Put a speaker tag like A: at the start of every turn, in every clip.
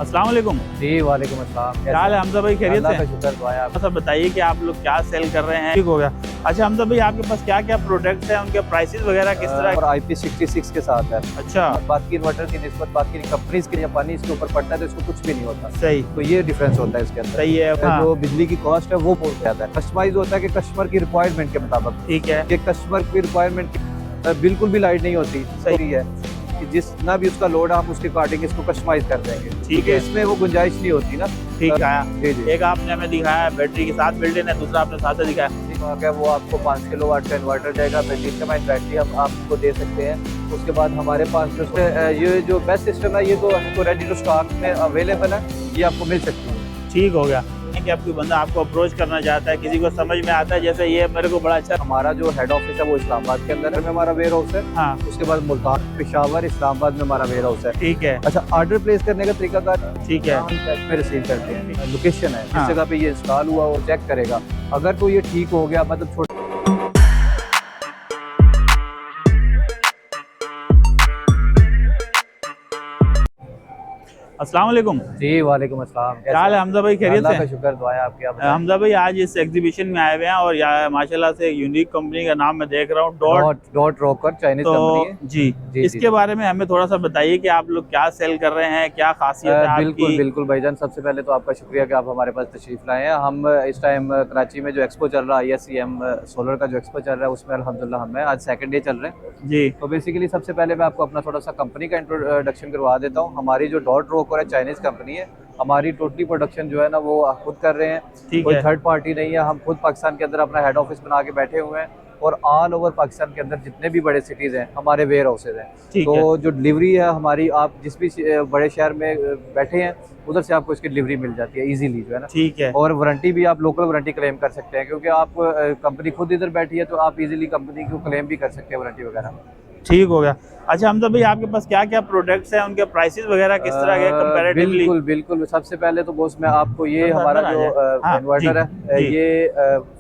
A: अस्सलाम वालेकुम।
B: जी वालेकुम अस्सलाम।
C: क्या हाल है हमजा भाई, खैरियत
B: अल्लाह
C: से?
B: का शुक्र दुआ है आप।
C: अच्छा बताइए कि आप लोग क्या सेल कर रहे हैं। ठीक हो गया। अच्छा हमजा भाई, आपके पास क्या क्या प्रोडक्ट्स हैं, उनके प्राइसेस वगैरह किस तरह?
B: और IP66 के साथ है।
C: अच्छा
B: बाकी इन्वर्टर की निस्बत बाकी कंपनीज के जापानी इसके ऊपर पड़ता है तो इसको कुछ भी नहीं होता।
C: सही
B: तो ये डिफरेंस होता है इसके अंदर।
C: सही है। हाँ,
B: जो बिजली की कॉस्ट है वो बहुत ज्यादा है। कस्टमाइज होता है कि कस्टमर की रिक्वायरमेंट के मुताबिक,
C: ठीक है।
B: कि कस्टमर की रिक्वायरमेंट बिल्कुल भी लाइट नहीं होती। सही है कि जितना भी उसका लोड है हम उसके अकॉर्डिंग इसको कस्टमाइज कर देंगे।
C: ठीक है,
B: इसमें वो गुंजाइश नहीं होती ना।
C: ठीक है।
B: जी जी।
C: एक आपने हमें दिखाया है बैटरी के साथ बिल्ट इन है, दूसरा आपने साथ दिखाया।
B: वो आपको 5 किलोवाट का इन्वर्टर जाएगा, लिथियम आयन बैटरी हम आपको दे सकते हैं। उसके बाद हमारे पास जो ये जो बेस्ट सिस्टम है ये तो रेडी टू स्टॉक में अवेलेबल है, ये आपको मिल सकती है।
C: ठीक हो गया कि आपकी बंदा आपको अप्रोच करना चाहता है, किसी को समझ में आता है, जैसे ये मेरे को बड़ा अच्छा।
B: हमारा जो हेड ऑफिस है वो इस्लामाबाद के अंदर में हमारा वेयर हाउस है।
C: हाँ
B: उसके बाद मुल्तान, पेशावर, इस्लामाबाद में हमारा वेयर हाउस है।
C: ठीक है।
B: अच्छा, ऑर्डर प्लेस करने का तरीकाकार
C: ठीक है।
B: हम कैश में रिसीव करते हैं। लोकेशन है
C: हाँ।
B: जिस जगह पे ये इंस्टॉल हुआ वो चेक करेगा। अगर तो ये ठीक हो गया, मतलब छोटा
C: अस्सलाम वालेकुम।
B: जी वालेकुम अस्सलाम।
C: क्या हाल है हमजा भाई, खैरियत
B: अल्लाह का
C: से?
B: शुक्र दुआ है आपकी।
C: हमजा भाई आज इस एग्जीबिशन में आए हुए हैं और यहाँ माशाल्लाह से यूनिक कंपनी का नाम मैं देख रहा हूँ,
B: डॉट रॉकर चाइनीज
C: तो
B: कंपनी है।
C: जी,
B: जी,
C: इसके
B: जी।
C: बारे में हमें थोड़ा सा बताइए कि आप लोग क्या सेल कर रहे हैं, क्या खासियत है
B: बिल्कुल
C: आपकी?
B: बिल्कुल भाईजान, सबसे पहले तो आपका शुक्रिया कि आप हमारे पास तशरीफ लाए हैं। हम इस टाइम कराची में जो एक्सपो चल रहा है, ISEM सोलर का जो एक्सपो चल रहा है, उसमें अल्हम्दुलिल्लाह हमें आज सेकंड डे चल रहे हैं।
C: जी
B: तो बेसिकली सबसे पहले मैं आपको अपना थोड़ा सा कंपनी का इंट्रोडक्शन करवा देता हूँ। हमारी जो डॉट रॉकर है चाइनीज़ कंपनी है। हमारी टोटली प्रोडक्शन जो है ना वो खुद कर रहे हैं,
C: ठीक
B: कोई
C: है।
B: थर्ड पार्टी नहीं है। हम खुद पाकिस्तान के अंदर अपना हेड ऑफिस बना के बैठे हुए हैं और ऑल ओवर पाकिस्तान के अंदर जितने भी बड़े सिटीज़ हैं हमारे वेयर हाउसेज हैं।
C: ठीक
B: तो
C: है।
B: जो डिलीवरी है हमारी, आप जिस भी बड़े शहर में बैठे हैं उधर से आपको इसकी डिलीवरी मिल जाती है इजीली जो है ना।
C: ठीक है।
B: और वारंटी भी आप लोकल वारंटी क्लेम कर सकते हैं, क्योंकि आप कंपनी खुद इधर बैठी है तो आप इजीली कंपनी को क्लेम भी कर सकते हैं वारंटी वगैरह।
C: ठीक हो गया। अच्छा हमजा भाई, आपके पास क्या क्या प्रोडक्ट्स हैं, उनके प्राइसेस वगैरह किस तरह के कंपैरेटिवली?
B: बिल्कुल बिल्कुल। सबसे पहले तो बॉस मैं आपको ये हमारा जो इन्वर्टर है ये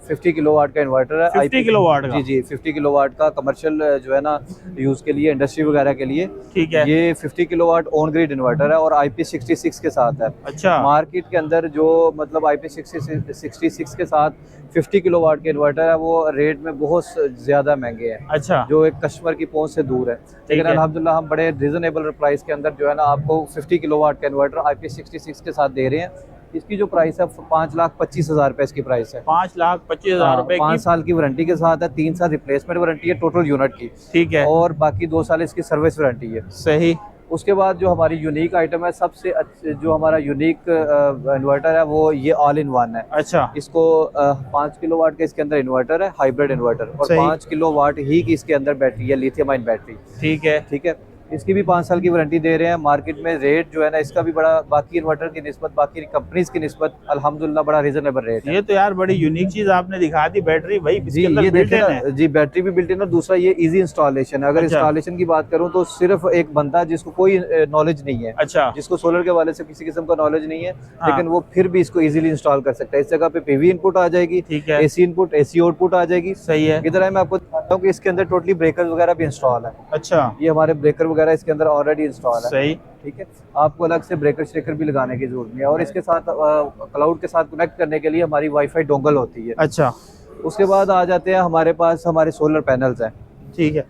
B: 50 किलोवाट का इन्वर्टर है।
C: 50 किलोवाट का?
B: जी जी, 50 किलोवाट का कमर्शियल जो है ना यूज़ के लिए, इंडस्ट्री वगैरह के लिए।
C: ठीक है।
B: ये 50 किलोवाट ऑन ग्रिड इन्वर्टर है और IP66 के साथ है।
C: अच्छा
B: मार्केट के अंदर जो मतलब IP66 के साथ 50 किलोवाट के इन्वर्टर है वो रेट में बहुत ज़्यादा महंगे हैं,
C: अच्छा
B: जो एक कस्टमर की पहुंच से दूर है। लेकिन
C: है।
B: अल्हम्दुलिल्लाह हम बड़े रिजनेबल प्राइस के अंदर जो है ना आपको 50 किलोवाट का इन्वर्टर IP66 के साथ दे रहे हैं। इसकी जो प्राइस है 5,25,000 रुपये इसकी प्राइस है।
C: 5,25,000 रुपए
B: 5
C: की?
B: साल की वारंटी के साथ है, 3 साल रिप्लेसमेंट वारंटी है टोटल यूनिट की,
C: ठीक है।
B: और बाकी 2 साल इसकी सर्विस वारंटी है।
C: सही।
B: उसके बाद जो हमारी यूनिक आइटम है, सबसे जो हमारा यूनिक इन्वर्टर है वो ये ऑल इन वन है।
C: अच्छा
B: इसको 5 किलोवाट का इसके अंदर इन्वर्टर है, हाइब्रिड इन्वर्टर, और
C: सही।
B: 5 किलोवाट ही की इसके अंदर बैटरी है, लिथियम आयन बैटरी।
C: ठीक है।
B: ठीक है, इसकी भी 5 साल की वारंटी दे रहे हैं। मार्केट में रेट जो है ना इसका भी बड़ा, बाकी इन्वर्टर की निस्बत, बाकी कंपनीज की निस्बत अल्हम्दुलिल्लाह बड़ा रीजनेबल रेट है।
C: ये तो यार बड़ी यूनिक चीज आपने दिखा दी, बैटरी भाई
B: जी
C: इसके अंदर
B: ये
C: built
B: देखें
C: in
B: ना,
C: है।
B: जी बैटरी भी बिल्ट इन, और दूसरा ये इजी इंस्टॉलेशन है। अगर
C: अच्छा।
B: इंस्टॉलेशन की बात करूं तो सिर्फ एक बंदा जिसको कोई नॉलेज नहीं है,
C: अच्छा
B: जिसको सोलर के वाले से किसी किस्म का नॉलेज नहीं है,
C: हाँ।
B: लेकिन वो फिर भी इसको इजीली इंस्टॉल कर सकता है। इस जगह पे PV इनपुट आ जाएगी,
C: ठीक है।
B: AC इनपुट, AC आउटपुट आ जाएगी।
C: सही है।
B: इधर है मैं आपको बताता हूँ कि इसके अंदर टोटली ब्रेकर वगैरह भी इंस्टॉल है।
C: अच्छा
B: ये हमारे ब्रेकर वगैरह इसके अंदर ऑलरेडी इंस्टॉल है।
C: सही।
B: ठीक है, आपको अलग से ब्रेकर श्रेकर भी लगाने की जरूरत नहीं है। और इसके साथ क्लाउड के साथ कनेक्ट करने के लिए हमारी वाईफाई डोंगल होती है।
C: अच्छा
B: उसके बाद आ जाते हैं हमारे पास हमारे सोलर पैनल्स हैं।
C: ठीक है।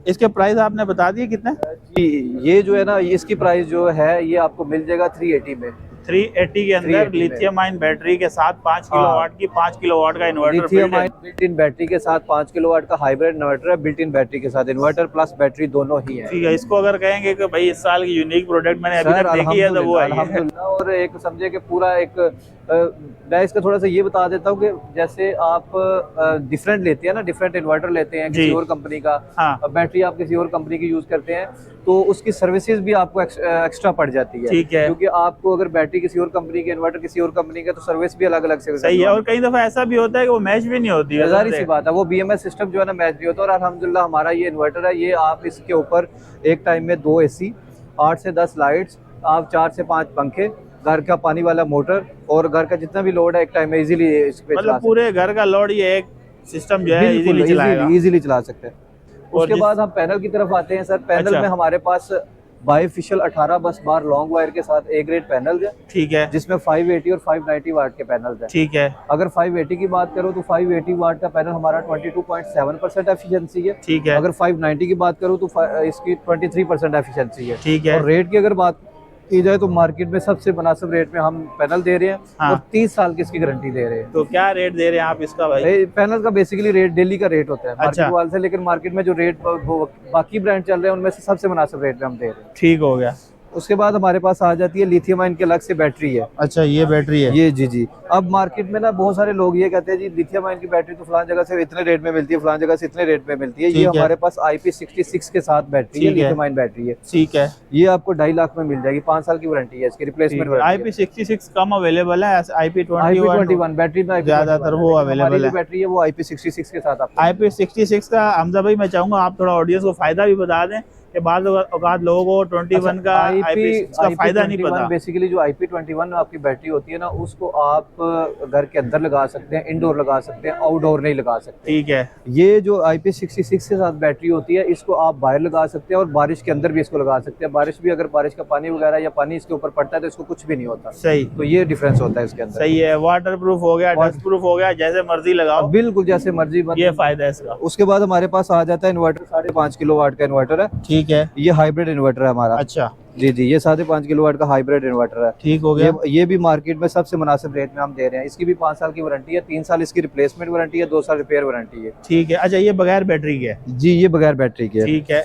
C: इसके प्राइस आपने बता दिए कितने?
B: जी ये जो है ना इसकी प्राइस जो है ये आपको मिल जाएगा 380 में।
C: 380 के अंदर
B: 380 में।
C: लिथियम आयन बैटरी के साथ 5 किलोवाट की 5 किलोवाट का inverter
B: lithium
C: built in।
B: Ion built in battery के साथ 5 किलोवाट का हाइब्रिड इन्वर्टर है, बिल्ट इन बैटरी के साथ। इन्वर्टर प्लस बैटरी दोनों ही है।
C: ठीक है। इसको अगर कहेंगे कि भाई इस साल की यूनिक प्रोडक्ट मैंने अभी
B: सर
C: तक देखी है तो वो है ये।
B: अल्हम्दुलिल्लाह। और एक समझे कि पूरा एक मैं इसका थोड़ा सा ये बता देता हूँ कि जैसे आप डिफरेंट लेते हैं ना, डिफरेंट इन्वर्टर लेते हैं किसी
C: जी।
B: और कंपनी का,
C: हाँ
B: बैटरी आप किसी और कंपनी की यूज करते हैं तो उसकी सर्विसेज भी आपको एक्स्ट्रा पड़ जाती है।
C: ठीक है।
B: क्योंकि आपको अगर बैटरी किसी और कंपनी के, इन्वर्टर किसी और कंपनी का, तो सर्विस भी अलग अलग से
C: सही है। और कई दफा ऐसा भी होता है कि वो मैच भी नहीं होती है।
B: जाहिर सी बात है, वो BMS सिस्टम जो है ना मैच नहीं होता। और अल्हम्दुलिल्लाह हमारा ये इन्वर्टर है, ये आप इसके ऊपर एक टाइम में 2 AC, 8 से 10 लाइट्स, आप 4 से 5 पंखे, घर का पानी वाला मोटर, और घर का जितना भी लोड है एक टाइम में इजीली इस पे
C: मतलब पूरे घर का लोड ये एक सिस्टम जो है
B: इजीली चला सकते हैं। उसके बाद हम पैनल की तरफ आते हैं सर। पैनल
C: अच्छा।
B: में हमारे पास बाईफिशियल 18 बस बार लॉन्ग वायर के साथ ए ग्रेड पैनल है,
C: ठीक है,
B: जिसमें 580 और 590 वाट के पैनल हैं।
C: ठीक है,
B: अगर 580 की बात करो तो 580 वाट का पैनल हमारा 22.7% एफिशिएंसी है।
C: ठीक है,
B: अगर 590 की बात करूँ तो इसकी 23% एफिशिएंसी है।
C: ठीक है।
B: और रेट की अगर बात की जाए तो मार्केट में सबसे मुनासिब रेट में हम पैनल दे रहे हैं।
C: हाँ।
B: और 30 साल की इसकी गारंटी दे रहे हैं।
C: तो क्या रेट दे रहे हैं आप इसका भाई?
B: पैनल का बेसिकली रेट दिल्ली का रेट होता है
C: अच्छा।
B: मार्केट वाले से, लेकिन मार्केट में जो रेट बाकी ब्रांड चल रहे हैं उनमें से सबसे मुनासिब रेट में हम दे रहे हैं।
C: ठीक हो गया।
B: उसके बाद हमारे पास आ जाती है लिथियम आयन की अलग से बैटरी है।
C: अच्छा, ये बैटरी है?
B: ये जी। अब मार्केट में ना बहुत सारे लोग ये कहते हैं जी लिथियम आयन की बैटरी तो फलां जगह से इतने रेट में मिलती है, फलां जगह से इतने रेट में मिलती है। ये हमारे पास IP66 के साथ बैटरी है, लिथियम आयन बैटरी है।
C: ठीक है।
B: ये आपको 2.5 लाख में मिल जाएगी, 5 साल की वारंटी है इसकी, रिप्लेसमेंट वारंटी।
C: IP66 कम अवेलेबल है, IP21
B: बैटरी में
C: ज्यादातर वो अवेलेबल है।
B: बैटरी है वो IP66 के साथ आपको।
C: IP66 का हमजा भाई मैं चाहूंगा आप थोड़ा ऑडियंस को फायदा भी बता दें कि बाद औकात लोगों को 21 का IP66 का फायदा नहीं पता।
B: बेसिकली जो IP21 आपकी बैटरी होती है ना, उसको आप घर के अंदर लगा सकते हैं, इंडोर लगा सकते हैं, आउटडोर नहीं लगा सकते।
C: ठीक है।
B: ये जो IP66 के साथ बैटरी होती है, इसको आप बाहर लगा सकते हैं और बारिश के अंदर भी इसको लगा सकते हैं। बारिश भी, अगर बारिश का पानी वगैरह या पानी इसके ऊपर पड़ता है तो इसको कुछ भी नहीं होता।
C: सही।
B: तो ये डिफरेंस होता है इसके अंदर।
C: सही है। वाटर प्रूफ हो गया, डस्ट प्रूफ हो गया, जैसे मर्जी लगाओ,
B: बिल्कुल जैसे मर्जी।
C: ये फायदा है इसका।
B: उसके बाद हमारे पास आ जाता है इन्वर्टर, 5.5 किलोवाट का इन्वर्टर है।
C: ठीक है।
B: ये हाइब्रिड इन्वर्टर है हमारा।
C: अच्छा
B: जी, ये 5.5 किलोवाट का हाइब्रिड इन्वर्टर है।
C: ठीक हो गया।
B: ये भी मार्केट में सबसे मुनासिब रेट में हम दे रहे हैं। इसकी भी 5 साल की वारंटी है, 3 साल इसकी रिप्लेसमेंट वारंटी है, 2 साल रिपेयर वारंटी है।
C: ठीक है। अच्छा, ये बगैर बैटरी के है?
B: जी, ये बगैर बैटरी के है।
C: ठीक है।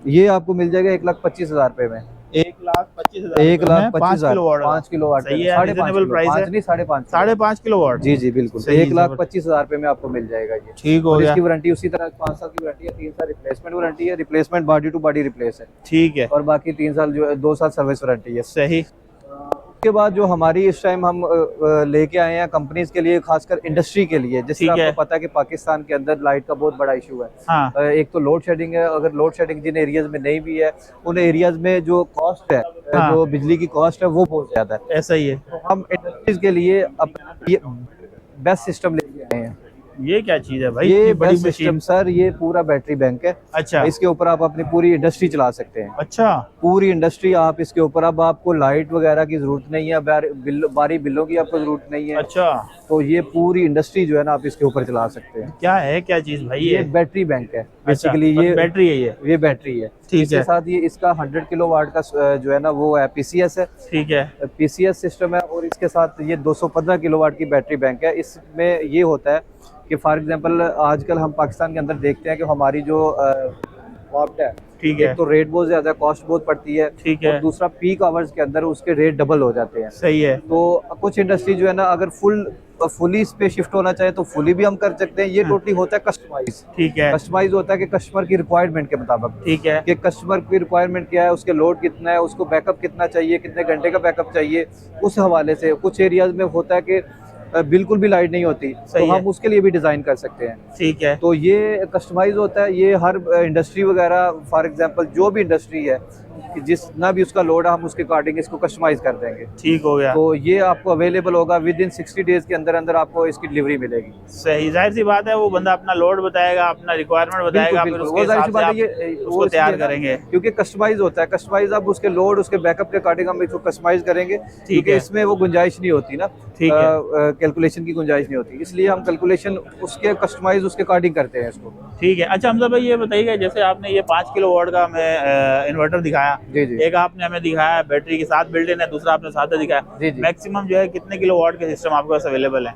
B: ये आपको मिल जाएगा 1,25,000 रुपए में।
C: 1,25,000
B: 1,25,000 5 किलोवाट।
C: सही है, रिजनेबल प्राइस है।
B: 5.5
C: किलोवाट।
B: जी बिल्कुल। 1,25,000 रुपए में आपको मिल जाएगा ये।
C: ठीक हो गया।
B: इसकी वारंटी उसी तरह 5 साल की वारंटी है, 3 साल रिप्लेसमेंट वारंटी है। Replacement body to body replace है।
C: ठीक है।
B: और बाकी 3 साल जो 2 साल सर्विस वारंटी है।
C: सही।
B: उसके बाद जो हमारी इस टाइम हम लेके आए हैं कंपनीज के लिए, खासकर इंडस्ट्री के लिए, जिससे आपको पता है कि पाकिस्तान के अंदर लाइट का बहुत बड़ा इशू है।
C: हाँ।
B: एक तो लोड शेडिंग है। अगर लोड शेडिंग जिन एरियाज में नहीं भी है, उन एरियाज में जो कॉस्ट है,
C: हाँ।
B: जो बिजली की कॉस्ट है वो बहुत ज्यादा है।
C: ऐसा ही है।
B: तो हम इंडस्ट्रीज के लिए ये बेस्ट सिस्टम लेके आए हैं।
C: ये क्या चीज है भाई?
B: ये
C: बड़ी
B: बेस्ट
C: मशीन।
B: सिस्टम सर, ये पूरा बैटरी बैंक है।
C: अच्छा।
B: इसके ऊपर आप अपनी पूरी इंडस्ट्री चला सकते हैं।
C: अच्छा।
B: पूरी इंडस्ट्री आप इसके ऊपर, अब आपको लाइट वगैरह की जरूरत नहीं है, बारी बिलों की आपको जरूरत नहीं है।
C: अच्छा।
B: तो ये पूरी इंडस्ट्री जो है ना, आप इसके ऊपर चला सकते हैं।
C: क्या है, क्या चीज भाई?
B: ये बैटरी बैंक है बेसिकली।
C: अच्छा,
B: ये
C: बैटरी है।
B: ये बैटरी है।
C: ठीक
B: इसके
C: है।
B: साथ ये इसका 100 किलोवाट का जो है ना वो है PCS है।
C: ठीक है।
B: PCS सिस्टम है। और इसके साथ ये 215 किलोवाट की बैटरी बैंक है। इसमें ये होता है कि फॉर एग्जांपल आजकल हम पाकिस्तान के अंदर देखते हैं कि हमारी जो वाट है,
C: ठीक है।
B: एक तो रेट बहुत ज्यादा, कॉस्ट बहुत पड़ती है।
C: ठीक है।
B: और दूसरा पीक आवर्स के अंदर उसके रेट डबल हो जाते हैं।
C: सही है।
B: तो कुछ इंडस्ट्री जो है ना, अगर फुली इस पे शिफ्ट होना चाहे तो फुली भी हम कर सकते हैं। ये टोटली होता है कस्टमाइज।
C: ठीक है।
B: कस्टमाइज होता है कि कस्टमर की रिक्वायरमेंट के मुताबिक।
C: ठीक है।
B: कि कस्टमर की रिक्वायरमेंट क्या है, उसके लोड कितना है, उसको बैकअप कितना चाहिए, कितने घंटे का बैकअप चाहिए, उस हवाले से। कुछ एरियाज में होता है कि बिल्कुल भी लाइट नहीं होती, तो हम उसके लिए भी डिजाइन कर सकते हैं।
C: ठीक है।
B: तो ये कस्टमाइज होता है। ये हर इंडस्ट्री वगैरह, फॉर एग्जांपल जो भी इंडस्ट्री है, कि जितना भी उसका लोड है, हम उसके अकॉर्डिंग इसको कस्टमाइज कर देंगे।
C: ठीक हो गया।
B: तो ये आपको अवेलेबल होगा विद इन 60 डेज के अंदर अंदर आपको इसकी डिलीवरी मिलेगी।
C: सही। जाहिर सी बात है, वो बंदा अपना लोड बताएगा, अपना रिक्वायरमेंट बताएगा, फिर उसके हिसाब से आप उसको तैयार करेंगे।
B: क्योंकि कस्टमाइज होता है। कस्टमाइज आप उसके लोड, उसके बैकअप के अकॉर्डिंग हम इसको कस्टमाइज करेंगे, क्योंकि इसमें वो गुंजाइश नहीं होती ना, कैलकुलेशन की गुंजाइश नहीं होती, इसलिए हम कैलकुलेशन उसके कस्टमाइज उसके अकॉर्डिंग करते हैं इसको।
C: ठीक है। अच्छा हमजा भाई, ये बताइएगा जैसे आपने ये 5 किलोवाट का हमें इन्वर्टर दिखाया,
B: जी जी।
C: एक आपने हमें दिखाया बैटरी के साथ बिल्ट इन है, दूसरा आपने साथ दिखाया,
B: जी जी।
C: मैक्सिमम जो है कितने किलोवाट के सिस्टम आपके पास अवेलेबल है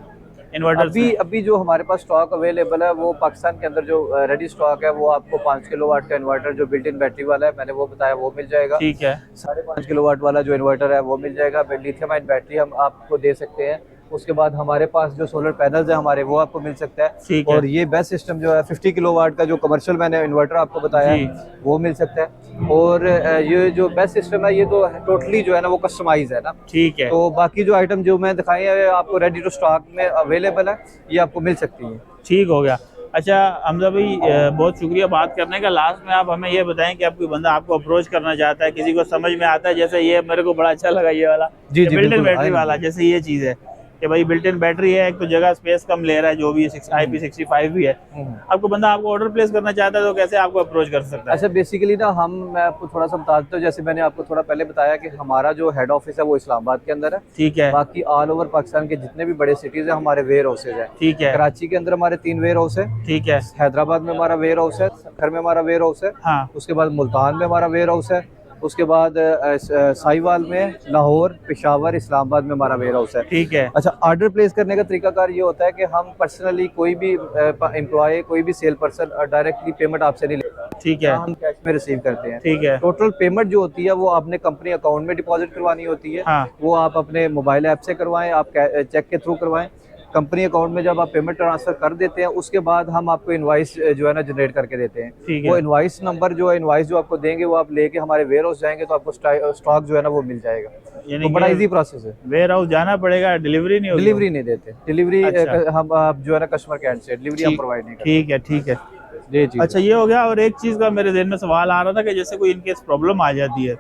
C: इन्वर्टर?
B: अभी जो हमारे पास स्टॉक अवेलेबल है वो पाकिस्तान के अंदर जो रेडी स्टॉक है, वो आपको 5 किलोवाट का इन्वर्टर जो बिल्ट इन बैटरी वाला है, मैंने वो बताया, वो मिल जाएगा।
C: ठीक है।
B: 5.5 किलोवाट वाला जो इन्वर्टर है वो मिल जाएगा। लिथियम आयन बैटरी हम आपको दे सकते हैं। उसके बाद हमारे पास जो सोलर पैनल्स है हमारे, वो आपको मिल सकता है।
C: ठीक है।
B: और ये बेस्ट सिस्टम जो है 50 किलोवाट का जो कमर्शियल मैंने इन्वर्टर आपको बताया वो मिल सकता है। और ये जो बेस्ट सिस्टम है, ये तो टोटली जो है ना वो कस्टमाइज है ना।
C: ठीक है।
B: तो बाकी जो आइटम जो मैं दिखाई है आपको रेडी टू स्टॉक में अवेलेबल है, ये आपको मिल सकती है।
C: ठीक हो गया। अच्छा हमजा भाई, बहुत शुक्रिया बात करने का। लास्ट में आप हमें ये बताएं कि आप कोई बंदा आपको अप्रोच करना चाहता है, किसी को समझ में आता है, जैसे ये मेरे को बड़ा अच्छा लगा ये वाला
B: जी जी,
C: बिल्ट इन
B: बिल्कुल,
C: बैटरी वाला, जैसे ये चीज़ है, कि भाई बिल्ट इन बैटरी है, एक तो जगह स्पेस कम ले रहा है जो भी है, IP65 भी है, आपको बंदा आपको ऑर्डर प्लेस करना चाहता है तो कैसे आपको अप्रोच कर सकता है?
B: अच्छा, बेसिकली ना मैं आपको थोड़ा सा बता देता हूँ। जैसे मैंने आपको थोड़ा पहले बताया कि हमारा जो हेड ऑफिस है वो इस्लामाबाद के अंदर है।
C: ठीक है।
B: बाकी ऑल ओवर पाकिस्तान के जितने भी बड़े सिटीज है हमारे वेयर हाउसेज है।
C: ठीक है।
B: कराची के अंदर हमारे 3 वेयर हाउस है।
C: ठीक है।
B: हैदराबाद में हमारा वेयर हाउस है, सक्खर में हमारा वेयर हाउस है।
C: हाँ।
B: उसके बाद मुल्तान में हमारा वेयर हाउस है। उसके बाद साहिवाल में, लाहौर, पेशावर, इस्लामाबाद में हमारा वेयर हाउस है।
C: ठीक है।
B: अच्छा, ऑर्डर प्लेस करने का तरीकाकार ये होता है कि हम पर्सनली कोई भी एम्प्लॉय, कोई भी सेल पर्सन डायरेक्टली पेमेंट आपसे नहीं लेता।
C: ठीक है।
B: हम कैश में रिसीव करते हैं।
C: ठीक है।
B: टोटल पेमेंट जो होती है वो आपने कंपनी अकाउंट में डिपॉजिट करवानी होती है।
C: हाँ।
B: वो आप अपने मोबाइल ऐप से करवाएं, आप चेक के थ्रू करवाएं। कंपनी अकाउंट में जब आप पेमेंट ट्रांसफर कर देते हैं उसके बाद हम आपको इनवाइस जो है ना जनरेट करके देते हैं। वो इनवाइस नंबर जो है, इनवाइस जो आपको देंगे वो आप लेके हमारे वेयर हाउस जाएंगे तो आपको स्टॉक जो है ना वो मिल जाएगा। तो बड़ा इजी प्रोसेस है।
C: वेयर हाउस जाना पड़ेगा, डिलीवरी नहीं होगी?
B: डिलीवरी नहीं देते, डिलीवरी
C: अच्छा।
B: हम आप जो है ना कस्टमर केयर से डिलीवरी हम प्रोवाइड नहीं करते।
C: ठीक है। ठीक है
B: जी।
C: अच्छा, ये हो गया। और एक चीज का मेरे दिल में सवाल आ रहा था कि जैसे कोई इनकेस प्रॉब्लम आ जाती है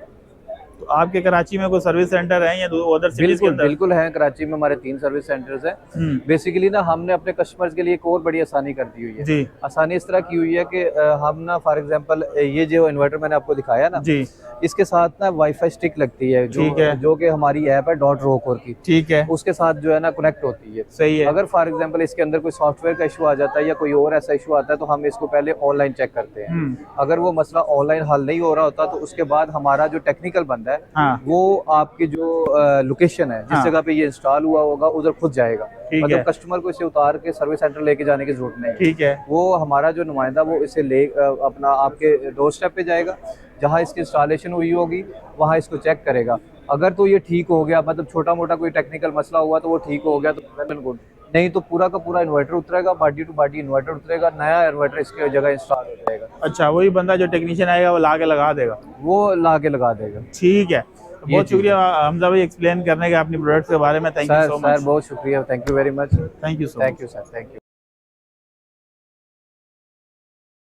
C: तो आपके कराची में कोई सर्विस सेंटर है या अदर सिटीज के अंदर?
B: बिल्कुल है, कराची में हमारे 3 सर्विस सेंटर्स हैं। बेसिकली ना हमने अपने कस्टमर्स के लिए एक और बड़ी आसानी कर दी हुई है।
C: जी।
B: आसानी इस तरह की हुई है कि हम ना फॉर एग्जांपल ये जो इन्वर्टर मैंने आपको दिखाया ना
C: जी,
B: इसके साथ ना वाईफाई स्टिक लगती है जो कि हमारी ऐप है .rocore की।
C: ठीक है।
B: उसके साथ जो है ना कनेक्ट होती है।
C: सही है।
B: अगर फॉर एग्जांपल इसके अंदर कोई सॉफ्टवेयर का इशू आ जाता है या कोई और ऐसा इशू आता है तो हम इसको पहले ऑनलाइन चेक करते हैं। अगर वो मसला ऑनलाइन हल नहीं हो रहा होता तो उसके बाद हमारा जो टेक्निकल बंदा है
C: हाँ।
B: वो आपकी जो लोकेशन है जिस जगह पे ये इंस्टॉल हुआ होगा उधर खुद जाएगा। मतलब कस्टमर को इसे उतार के सर्विस सेंटर लेके जाने की जरूरत नहीं।
C: ठीक है।
B: वो हमारा जो नुमाइंदा वो इसे ले अपना आपके डोर स्टेप पे जाएगा, जहाँ इसकी इंस्टॉलेशन हुई होगी वहाँ इसको चेक करेगा। अगर तो ये ठीक हो गया, मतलब छोटा मोटा कोई टेक्निकल मसला हुआ तो वो ठीक हो गया तो वेल गुड, नहीं तो पूरा का पूरा इन्वर्टर उतरेगा, बॉडी टू बॉडी इन्वर्टर उतरेगा, नया इन्वर्टर इसके जगह इंस्टॉल हो जाएगा।
C: अच्छा, वही बंदा जो टेक्नीशियन आएगा वो ला के लगा देगा?
B: वो ला के लगा देगा।
C: ठीक है। बहुत शुक्रिया हमजा भाई एक्सप्लेन करने का अपनी प्रोडक्ट्स के बारे में। Thank you so much
B: sir, बहुत शुक्रिया। Thank you very much.
C: Thank you sir.
B: Thank you.